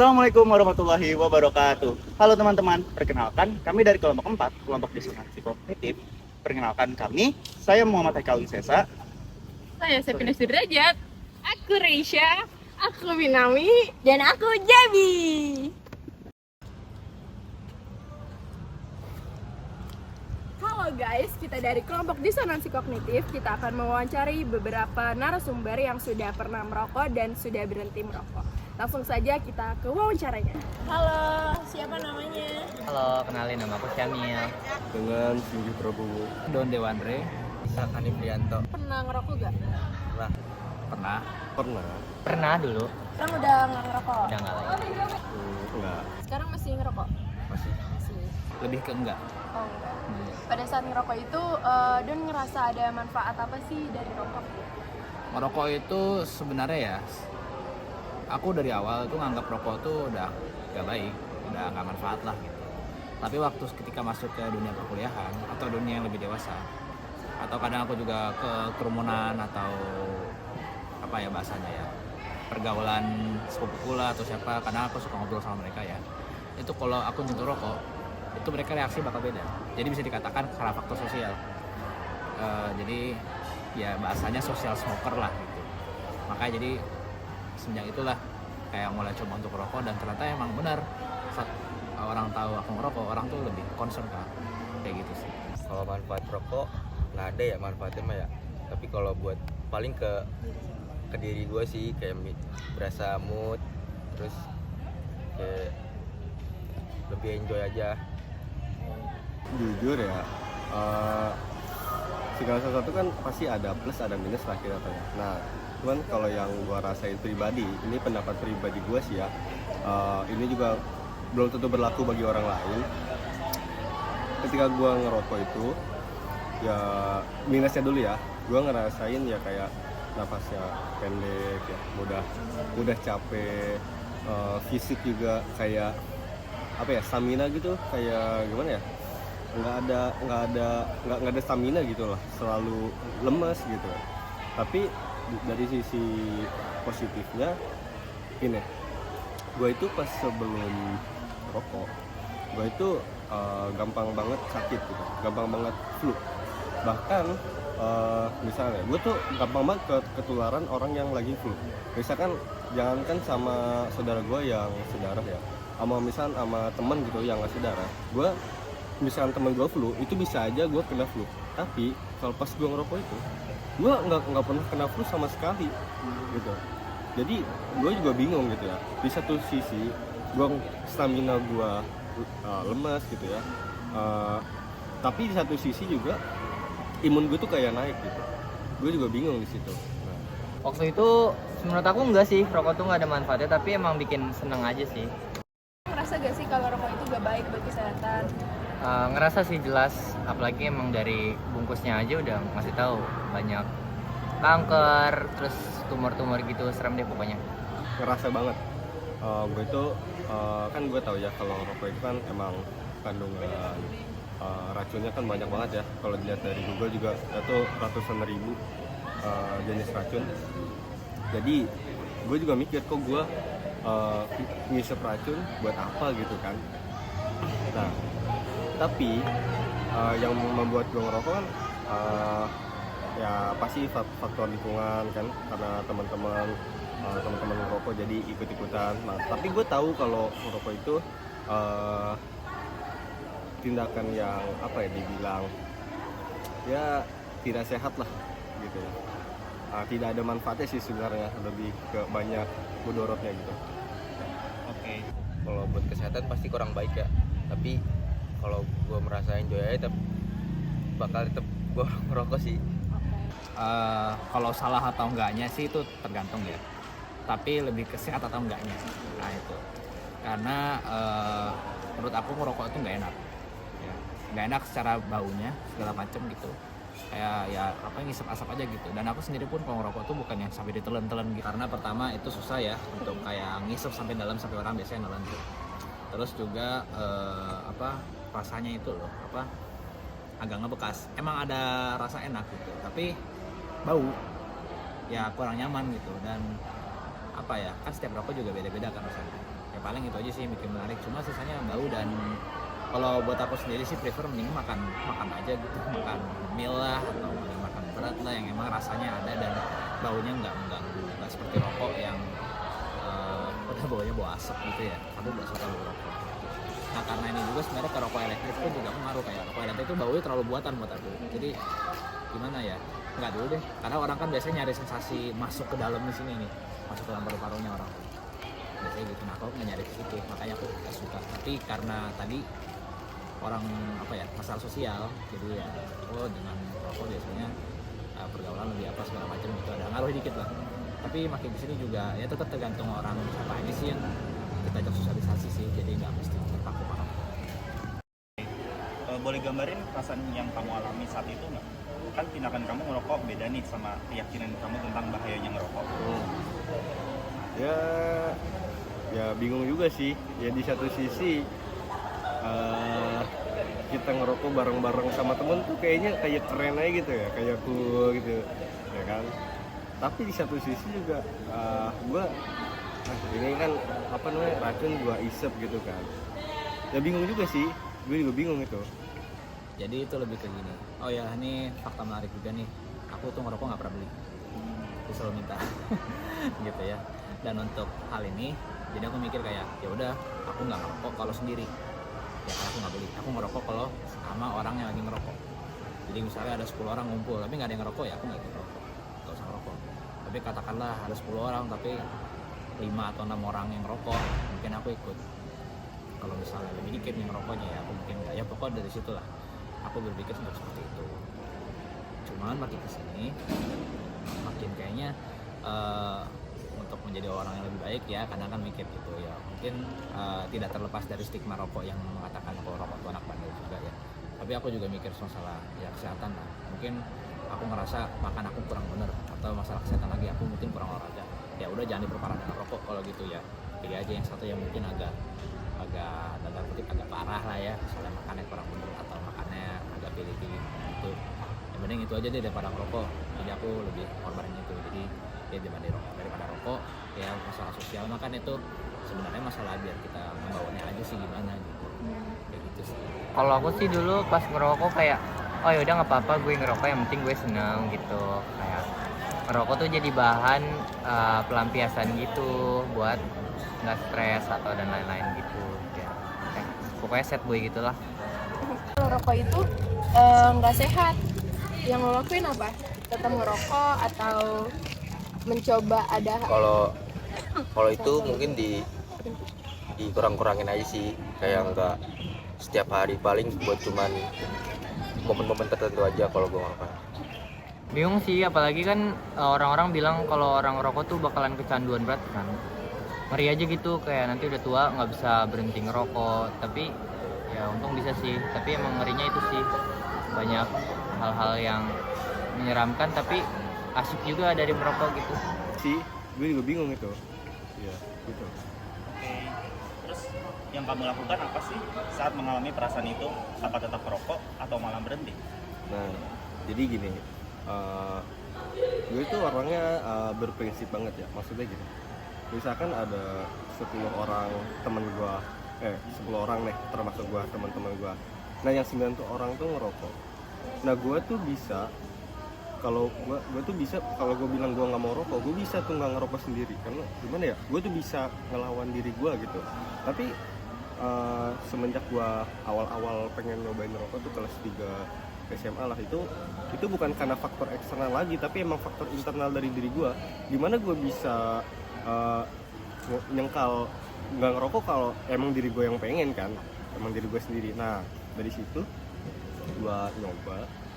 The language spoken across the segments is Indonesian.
Assalamualaikum warahmatullahi wabarakatuh. Halo teman-teman, perkenalkan kami dari kelompok 4, kelompok disonansi kognitif. Perkenalkan kami, saya Muhammad Haikal Sesa. Saya Sepina Sudrajat. Aku Reisha. Aku Minami. Dan aku Jabi. Halo guys, kita dari kelompok disonansi kognitif. Kita akan mewawancari beberapa narasumber yang sudah pernah merokok dan sudah berhenti merokok. Langsung saja kita ke wawancaranya. Halo, siapa namanya? Halo, kenalin nama aku Syamil. Dengan Singgih Prabowo. Don Dewandre. Isa Prianto. Pernah ngerokok gak? Pernah. Pernah. Pernah dulu. Sekarang udah nggak ngerokok? Udah enggak lagi. Enggak. Sekarang masih ngerokok? Masih. Masih. Lebih ke enggak. Oh enggak. Pada saat ngerokok itu, Don ngerasa ada manfaat apa sih dari rokok? Merokok itu sebenarnya ya, aku dari awal tuh nganggap rokok tuh udah gak baik, udah gak manfaat lah gitu. Tapi waktu ketika masuk ke dunia perkuliahan atau dunia yang lebih dewasa, atau kadang aku juga ke kerumunan atau apa ya bahasanya ya, pergaulan sepupu lah atau siapa, kadang aku suka ngobrol sama mereka ya. Itu kalau aku nyentuh rokok, itu mereka reaksi bakal beda. Jadi bisa dikatakan karena faktor sosial. Jadi ya bahasanya social smoker lah gitu. Makanya jadi semenjak itulah kayak mulai coba untuk rokok, dan ternyata emang benar saat orang tahu aku ngerokok, orang tuh lebih concern kan, kayak gitu sih. Kalau manfaat rokok nggak ada ya manfaatnya mah ya. Tapi kalau buat paling ke diri gue sih kayak berasa mood, terus kayak lebih enjoy aja. Jujur ya, segala sesuatu kan pasti ada plus ada minus lah kita tahu. Nah, cuman kalau yang gue rasain pribadi, ini pendapat pribadi gue sih ya, ini juga belum tentu berlaku bagi orang lain. Ketika gue ngerokok itu, ya minusnya dulu ya, gue ngerasain ya kayak nafasnya pendek ya, mudah capek, fisik juga kayak apa ya, stamina gitu, kayak gimana ya, nggak ada stamina gitu lah, selalu lemes gitu. Tapi dari sisi positifnya ini, gue itu pas sebelum rokok, gue itu gampang banget sakit gitu, gampang banget flu. Bahkan misalnya gue tuh gampang banget ketularan orang yang lagi flu. Misalkan jangankan sama saudara gue yang sedarah ya, sama temen gitu yang nggak sedarah, gue misalkan temen gue flu, itu bisa aja gue kena flu. Tapi kalau pas gue ngerokok itu, gue nggak pernah kena flu sama sekali gitu. Jadi gue juga bingung gitu ya. Di satu sisi gue stamina gue lemas gitu ya, tapi di satu sisi juga imun gue tuh kayak naik gitu. Gue juga bingung di situ. Waktu itu menurut aku enggak sih, rokok tuh nggak ada manfaatnya, tapi emang bikin seneng aja sih. Ngerasa gak sih kalau rokok itu gak baik buat kesehatan? Ngerasa sih jelas, apalagi emang dari bungkusnya aja udah ngasih tahu banyak kanker, terus tumor-tumor gitu, serem deh pokoknya. Ngerasa banget. Gue itu kan gue tahu ya kalau rokok itu kan emang kandungan racunnya kan banyak banget ya. Kalau dilihat dari Google juga itu ratusan ribu jenis racun. Jadi gue juga mikir, kok gue ngisep racun buat apa gitu kan. Nah, tapi yang membuat gue ngerokok kan ya pasti faktor lingkungan kan, karena teman-teman ngerokok jadi ikut-ikutan. Nah, tapi gue tahu kalau ngerokok itu tindakan yang apa ya, dibilang ya tidak sehat lah gitu ya. Tidak ada manfaatnya sih sebenarnya, lebih ke banyak mudorotnya gitu. Oke. Kalau buat kesehatan pasti kurang baik ya, tapi kalau gue merasa enjoy aja bakal tetap gue ngerokok sih. Kalau salah atau enggaknya sih itu tergantung ya, tapi lebih ke sehat atau enggaknya. Nah itu karena menurut aku ngerokok itu nggak enak ya. Nggak enak secara baunya segala macam gitu, kayak ya apa, ngisep asap aja gitu. Dan aku sendiri pun kalau ngerokok tuh bukan yang sampai ditelan-telan gitu, karena pertama itu susah ya untuk kayak ngisep sampai dalam, sampai orang biasanya nelan gitu. Terus juga rasanya itu loh agak ngebekas. Emang ada rasa enak gitu, tapi bau ya kurang nyaman gitu. Dan apa ya, kan setiap rokok juga beda-beda kan rasanya. Ya paling itu aja sih bikin menarik, cuma sisanya bau. Dan kalau buat aku sendiri sih prefer mending makan aja gitu, makan mil lah atau mending makan berat lah yang emang rasanya ada dan baunya nggak mengganggu, nggak seperti rokok yang udah baunya bau asap gitu ya. Aku nggak suka bau rokok. Nah karena ini juga sebenarnya ke rokok elektrik pun juga pengaruh, kayak rokok elektrik itu baunya terlalu buatan buat aku. Jadi gimana ya, nggak dulu deh, karena orang kan biasanya nyari sensasi masuk ke dalam di sini nih, masuk ke dalam paru-parunya orang biasanya gitu. Nah aku nggak nyari ke situ, makanya aku nggak suka. Tapi karena tadi orang apa ya, masalah sosial, jadi ya dengan rokok biasanya pergaulan lebih apa segala macam gitu, ada ngaruh dikit lah. Tapi makin kesini juga ya tetap tergantung orang siapa aja sih yang kita ajak sosialisasi sih, jadi nggak mesti terpaku parah. Boleh gambarin perasaan yang kamu alami saat itu nggak? Kan tindakan kamu ngerokok beda nih sama keyakinan kamu tentang bahayanya ngerokok. Ya bingung juga sih. Ya di satu sisi kita ngerokok bareng-bareng sama temen tuh kayaknya kayak keren aja gitu ya, kayak cool gitu ya kan. Tapi di satu sisi juga gue ini kan apa namanya, racun gue isep gitu kan. Ya bingung juga sih, gue juga bingung itu. Jadi itu lebih ke gini, oh ya ini fakta menarik juga nih, aku tuh ngerokok nggak pernah beli, aku selalu minta gitu ya. Dan untuk hal ini jadi aku mikir kayak ya udah, aku nggak ngerokok kalau sendiri ya, aku nggak beli. Aku ngerokok kalau sama orang yang lagi ngerokok. Jadi misalnya ada 10 orang ngumpul tapi nggak ada yang ngerokok, ya aku nggak ikut ngerokok, nggak usah ngerokok. Tapi katakanlah ada 10 orang tapi 5 atau 6 orang yang ngerokok, mungkin aku ikut. Kalau misalnya lebih dikit yang ngerokoknya ya aku mungkin nggak, ya pokoknya dari situlah aku berpikir seperti itu. Cuman makin kesini makin kayaknya untuk menjadi orang yang lebih baik ya, kadang kan mikir gitu ya, mungkin tidak terlepas dari stigma rokok yang mengatakan kalau rokok itu anak bandel juga ya. Tapi aku juga mikir masalah ya kesehatan lah. Mungkin aku ngerasa makan aku kurang bener, atau masalah kesehatan lagi aku mungkin kurang olahraga. Ya udah jangan diperparah dengan rokok kalau gitu ya. Pilih aja yang satu yang mungkin agak tanda kutip agak parah lah ya, misalnya makannya kurang bener atau makannya agak pilih-pilih itu. Yang penting itu aja deh daripada ngerokok. Jadi aku lebih korbanin itu. Jadi ya daripada rokok ya, masalah sosial makan itu sebenarnya masalah biar kita membawanya aja sih gimana gitu. Kayak gitu sih. Kalau aku sih dulu pas ngerokok kayak oh yaudah nggak apa-apa gue ngerokok, yang penting gue seneng gitu. Kayak ngerokok tuh jadi bahan pelampiasan gitu buat nggak stres atau dan lain-lain gitu ya. Pokoknya sad boy gitulah. Kalau rokok itu nggak sehat, yang lo lakuin apa? Tetap ngerokok atau mencoba ada? Kalau itu mungkin dikurang-kurangin aja sih, kayak nggak setiap hari, paling buat cuman momen-momen tertentu aja kalau gue ngerokok. Bingung sih, apalagi kan orang-orang bilang kalau orang ngerokok tuh bakalan kecanduan berat kan. Ngeri aja gitu, kayak nanti udah tua nggak bisa berhenti ngerokok. Tapi ya untung bisa sih, tapi emang ngerinya itu sih, banyak hal-hal yang menyeramkan tapi asik juga dari merokok gitu Sih, gue juga bingung itu. Iya, gitu. Oke. Terus yang kamu lakukan apa sih saat mengalami perasaan itu? Apa tetap merokok atau malah berhenti? Nah, jadi gini, gue itu orangnya berprinsip banget ya. Maksudnya gini, misalkan ada 10 orang temen gue, 10 orang nih, termasuk gue, teman-teman gue. Nah, yang 9 orang tuh ngerokok. Nah, gue tuh bisa, kalau gue bilang gue nggak mau rokok, gue bisa tuh nggak ngerokok sendiri. Karena gimana ya, gue tuh bisa ngelawan diri gue gitu. Tapi semenjak gue awal-awal pengen nyobain rokok tuh kelas 3 SMA lah, itu bukan karena faktor eksternal lagi, tapi emang faktor internal dari diri gue. Dimana gue bisa nyengkal nggak ngerokok kalau emang diri gue yang pengen kan, emang diri gue sendiri. Nah dari situ gue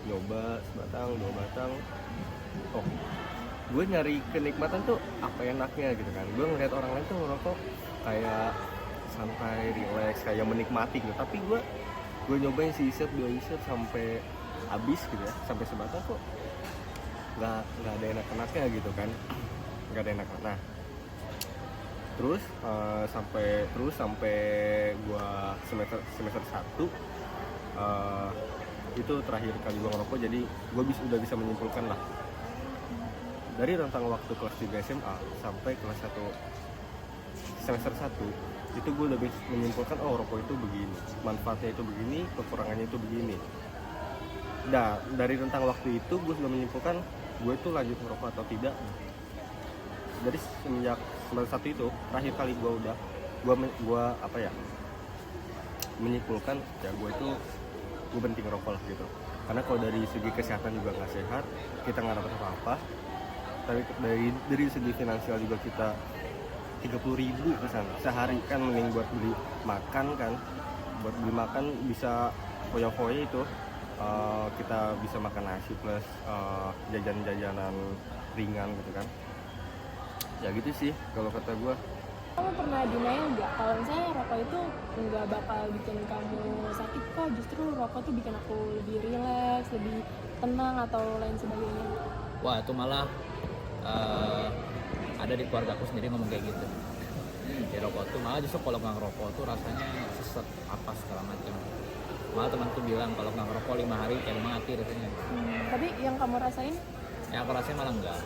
nyoba sebatang 2 batang, oh gue nyari kenikmatan tuh apa enaknya gitu kan. Gue ngeliat orang lain tuh ngerokok kayak santai, relax, kayak menikmati gitu. Tapi gue nyobain si 2 isep sampai habis gitu ya, sampai sebatang kok nggak ada enak-enaknya gitu kan, nggak ada enak. Nah terus sampai gue semester 1 itu terakhir kali gue ngerokok. Jadi gue udah bisa menyimpulkan lah, dari rentang waktu kelas 3 SMA sampai kelas 1 semester 1 itu gue udah bisa menyimpulkan oh rokok itu begini, manfaatnya itu begini, kekurangannya itu begini. Nah dari rentang waktu itu gue sudah menyimpulkan gue itu lanjut merokok atau tidak. Dari semenjak 91 itu terakhir kali gue apa ya menyimpulkan ya gue berhenti ngerokok lah gitu. Karena kalau dari segi kesehatan juga nggak sehat, kita nggak dapat apa-apa. Tapi dari segi finansial juga kita 30.000 misalnya sehari kan, mending buat beli makan kan, buat beli makan bisa foya-foya itu kita bisa makan nasi plus jajan-jajanan ringan gitu kan. Ya gitu sih kalau kata gue. Kamu pernah denial nggak kalau misalnya rokok itu nggak bakal bikin kamu sakit kok, justru rokok tuh bikin aku lebih rileks, lebih tenang atau lain sebagainya? Wah itu malah ada di keluarga aku sendiri ngomong kayak gitu. Di rokok tuh malah justru kalau nggak ngerokok tuh rasanya sesek apa segala macam. Malah temanku bilang kalau nggak ngerokok 5 hari kayak mati rasanya. Tapi yang kamu rasain? Yang aku rasain malah enggak.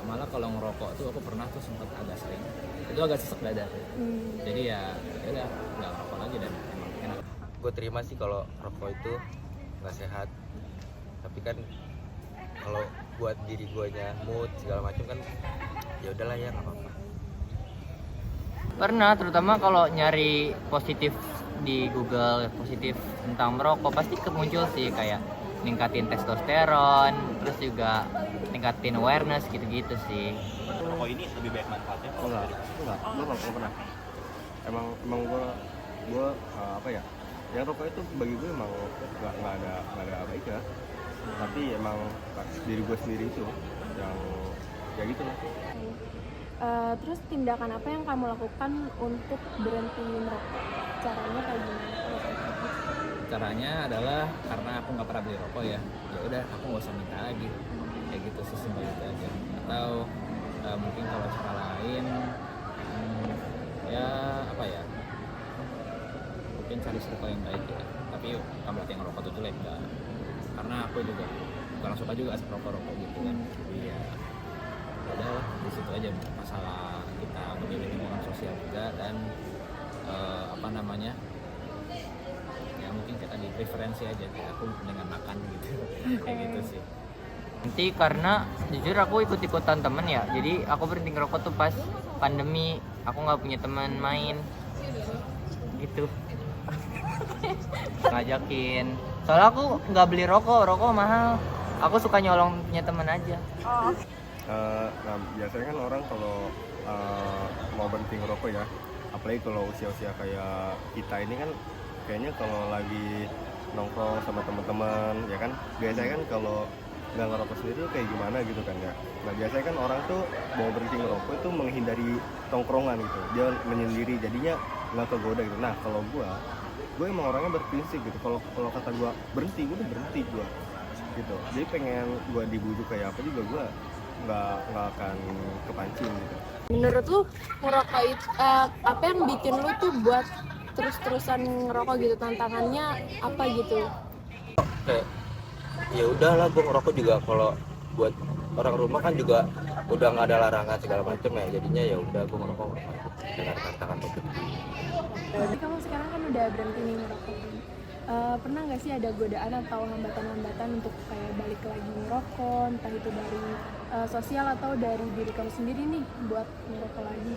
Malah kalau ngerokok tuh aku pernah tuh sempat agak sering. Itu agak sesek dada tuh. Jadi ya udah nggak ngerokok lagi dan emang enak. Gue terima sih kalau rokok itu nggak sehat, tapi kan kalau buat diri guanya mood segala macam kan ya udahlah ya nggak apa-apa. Pernah, terutama kalau nyari positif di Google, positif tentang merokok pasti muncul sih, kayak ningkatin testosteron, terus juga ningkatin awareness gitu-gitu sih. Rokok ini lebih baik manfaatnya kalau Enggak, gue nggak pernah. Emang gue apa ya? Yang rokok itu bagi gue emang nggak ada baiknya. Tapi emang diri gue sendiri itu yang ya gitu lah. Terus tindakan apa yang kamu lakukan untuk berhenti merokok? Caranya kayak gimana? Caranya adalah karena aku nggak pernah beli rokok ya udah aku nggak usah minta lagi, kayak gitu sih, simpel itu aja. Atau mungkin kalau cara lain ya apa ya, mungkin cari circle yang baik ya. Tapi bukan berarti yang ngerokok itu jelek, enggak, karena aku juga kurang suka juga asap rokok gitu kan. Jadi ya udah di situ aja, masalah kita memilih lingkungan sosial juga dan apa namanya ya, mungkin kita di preferensi aja, kayak aku dengan makan gitu. Kayak gitu sih. Nanti karena jujur aku ikut-ikutan temen ya, jadi aku berhenti ngerokok tuh pas pandemi, aku nggak punya teman main gitu. Ngajakin, soalnya aku nggak beli rokok mahal, aku suka nyolong punya temen aja. Nah biasanya kan orang kalau mau berhenti ngerokok ya, apalagi kalau usia-usia kayak kita ini kan, kayaknya kalau lagi nongkrong sama teman-teman ya kan, biasanya kan kalau nggak ngerokok sendiri kayak gimana gitu kan ya. Nah biasanya kan orang tuh mau berhenti ngerokok itu menghindari tongkrongan gitu, dia menyendiri jadinya nggak kegoda gitu. Nah kalau gue emang orangnya berprinsip gitu, kalau kata gue berhenti, gue udah berhenti gue gitu. Jadi pengen gue dibujuk kayak apa juga gue nggak akan kepancing gitu. Menurut lu ngerokok itu apa yang bikin lu tuh buat terus-terusan ngerokok gitu, tantangannya apa gitu? Kayak ya udahlah, gue ngerokok juga kalau buat orang rumah kan juga udah nggak ada larangan segala macam ya, jadinya ya udah gue ngerokok dengan tantangan itu. Jadi kamu sekarang kan udah berhenti nih ngerokok. Pernah nggak sih ada godaan atau hambatan-hambatan untuk kayak balik lagi ngerokok, entah itu dari sosial atau dari diri kamu sendiri nih buat ngerokok lagi?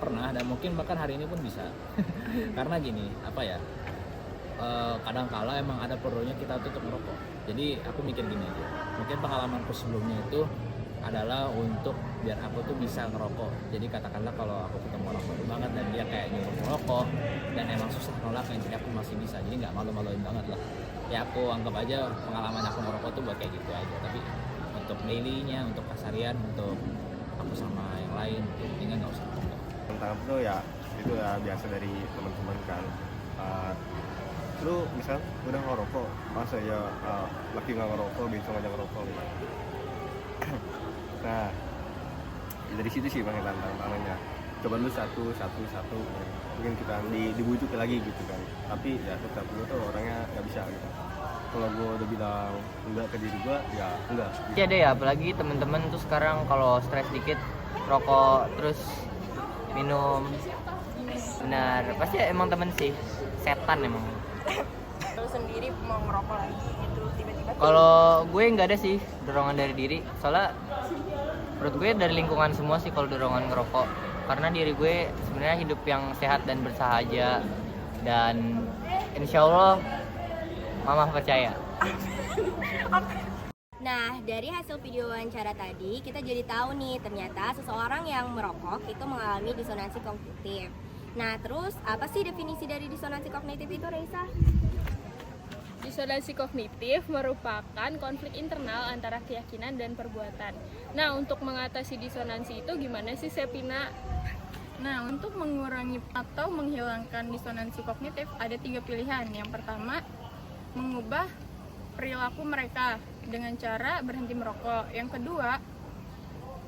Pernah, dan mungkin bahkan hari ini pun bisa. Karena gini, apa ya, kadang-kala emang ada perlunya kita tutup merokok. Jadi aku mikir gini aja, mungkin pengalamanku sebelumnya itu adalah untuk biar aku tuh bisa ngerokok. Jadi katakanlah kalau aku ketemu orang baru banget dan dia kayak nyuruh ngerokok dan emang susah nolaknya, jadi aku masih bisa, jadi nggak malu-maluin banget lah. Ya aku anggap aja pengalaman aku ngerokok tuh buat kayak gitu aja. Tapi untuk daily-nya, untuk keseharian, untuk aku sama yang lain, mendingan nggak usah ngerokok. Tantangan itu ya itu ya biasa dari teman-teman kan. Lu misal udah ngerokok, masa ya laki nggak ngerokok, besok aja ngerokok gitu. Nah dari situ sih bang tantangannya. Coba lu satu mungkin kita dibujuk lagi gitu kan, tapi ya tetap gue tuh orangnya nggak bisa gitu. Kalau gue udah bilang enggak ke diri gue, ya enggak gitu. Ada ya, apalagi temen-temen tuh sekarang kalau stres dikit rokok, terus minum. Benar, pasti emang temen sih, setan emang. Lu sendiri mau ngerokok lagi gitu tiba-tiba? Kalau gue nggak ada sih dorongan dari diri, soalnya menurut gue dari lingkungan semua sih kalau dorongan ngerokok. Karena diri gue sebenarnya hidup yang sehat dan bersahaja, dan insya Allah mama percaya. Nah, dari hasil video wawancara tadi, kita jadi tahu nih, ternyata seseorang yang merokok itu mengalami disonansi kognitif. Nah, terus apa sih definisi dari disonansi kognitif itu, Reisa? Disonansi kognitif merupakan konflik internal antara keyakinan dan perbuatan. Nah, untuk mengatasi disonansi itu gimana sih, Sepina? Nah, untuk mengurangi atau menghilangkan disonansi kognitif ada 3 pilihan. Yang pertama, mengubah perilaku mereka dengan cara berhenti merokok. Yang kedua,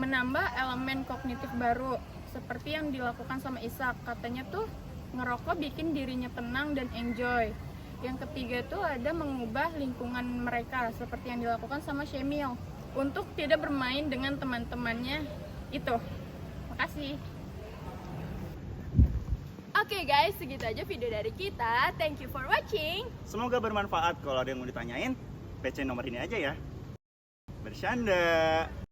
menambah elemen kognitif baru seperti yang dilakukan sama Ishak. Katanya tuh ngerokok bikin dirinya tenang dan enjoy. Yang ketiga tuh ada mengubah lingkungan mereka seperti yang dilakukan sama Syemil untuk tidak bermain dengan teman-temannya itu. Makasih. Oke guys, segitu aja video dari kita. Thank you for watching. Semoga bermanfaat. Kalau ada yang mau ditanyain, PC nomor ini aja ya. Bercanda.